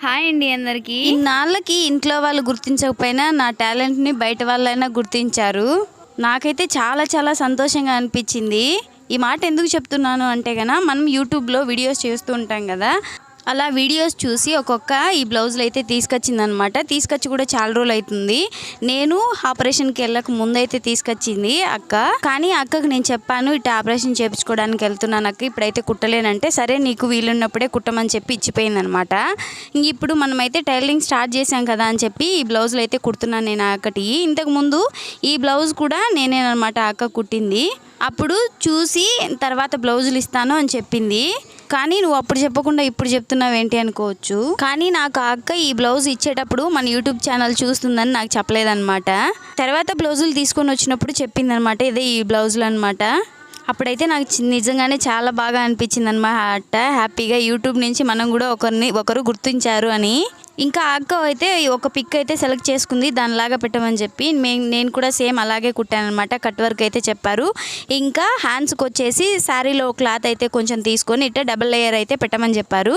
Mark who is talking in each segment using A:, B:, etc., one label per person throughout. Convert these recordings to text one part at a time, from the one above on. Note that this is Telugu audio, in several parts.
A: హాయ్ అండి అందరికీ.
B: ఇన్నాళ్ళకి ఇంట్లో వాళ్ళు గుర్తించకపోయినా నా టాలెంట్ని బయట వాళ్ళైనా గుర్తించారు. నాకైతే చాలా చాలా సంతోషంగా అనిపించింది. ఈ మాట ఎందుకు చెప్తున్నాను అంటే మనం యూట్యూబ్లో వీడియోస్ చేస్తూ ఉంటాం కదా, అలా వీడియోస్ చూసి ఒక్కొక్క ఈ బ్లౌజులు అయితే తీసుకొచ్చిందనమాట. తీసుకొచ్చి కూడా చాలా రోజులు అవుతుంది. నేను ఆపరేషన్కి వెళ్ళక ముందైతే తీసుకొచ్చింది అక్క. కానీ అక్కకు నేను చెప్పాను, ఇటు ఆపరేషన్ చేయించుకోవడానికి వెళ్తున్నాను అక్క, ఇప్పుడైతే కుట్టలేనంటే సరే నీకు వీలున్నప్పుడే కుట్టమని చెప్పి ఇచ్చిపోయింది అనమాట. ఇప్పుడు మనమైతే టైలరింగ్ స్టార్ట్ చేసాం కదా అని చెప్పి ఈ బ్లౌజులు అయితే కుడుతున్నాను నేను అక్కటి. ఇంతకుముందు ఈ బ్లౌజ్ కూడా నేనేనమాట అక్క కుట్టింది. అప్పుడు చూసి తర్వాత బ్లౌజులు ఇస్తాను అని చెప్పింది. కానీ నువ్వు అప్పుడు చెప్పకుండా ఇప్పుడు చెప్తున్నావు ఏంటి అనుకోవచ్చు. కానీ నాకు ఆ అక్క ఈ బ్లౌజ్ ఇచ్చేటప్పుడు మన యూట్యూబ్ ఛానల్ చూస్తుందని నాకు చెప్పలేదన్నమాట. తర్వాత బ్లౌజులు తీసుకొని వచ్చినప్పుడు చెప్పిందనమాట, ఇదే ఈ బ్లౌజులు అనమాట. అప్పుడైతే నాకు నిజంగానే చాలా బాగా అనిపించింది అనమాట. హ్యాపీగా యూట్యూబ్ నుంచి మనం కూడా ఒకరు గుర్తించారు అని. ఇంకా అక్క అయితే ఒక పిక్ అయితే సెలెక్ట్ చేసుకుంది దానిలాగా పెట్టమని చెప్పి. నేను కూడా సేమ్ అలాగే కుట్టాను అనమాట. కట్ వర్క్ అయితే చెప్పారు. ఇంకా హ్యాండ్స్కి వచ్చేసి శారీలో క్లాత్ అయితే కొంచెం తీసుకొని ఇట్లా డబుల్ లేయర్ అయితే పెట్టమని చెప్పారు.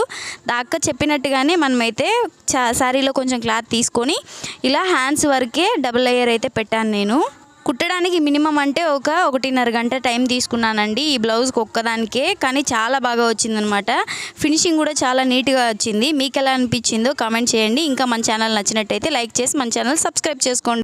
B: అక్క చెప్పినట్టుగానే మనమైతే శారీలో కొంచెం క్లాత్ తీసుకొని ఇలా హ్యాండ్స్ వరకే డబుల్ లేయర్ అయితే పెట్టాను నేను. కుట్టడానికి మినిమం అంటే 1.5 గంట టైం తీసుకున్నానండి ఈ బ్లౌజ్కి ఒక్కదానికే. కానీ చాలా బాగా వచ్చిందనమాట. ఫినిషింగ్ కూడా చాలా నీట్గా వచ్చింది. మీకు ఎలా అనిపించిందో కామెంట్ చేయండి. ఇంకా మన ఛానల్ నచ్చినట్టయితే లైక్ చేసి మన ఛానల్ సబ్స్క్రైబ్ చేసుకోండి.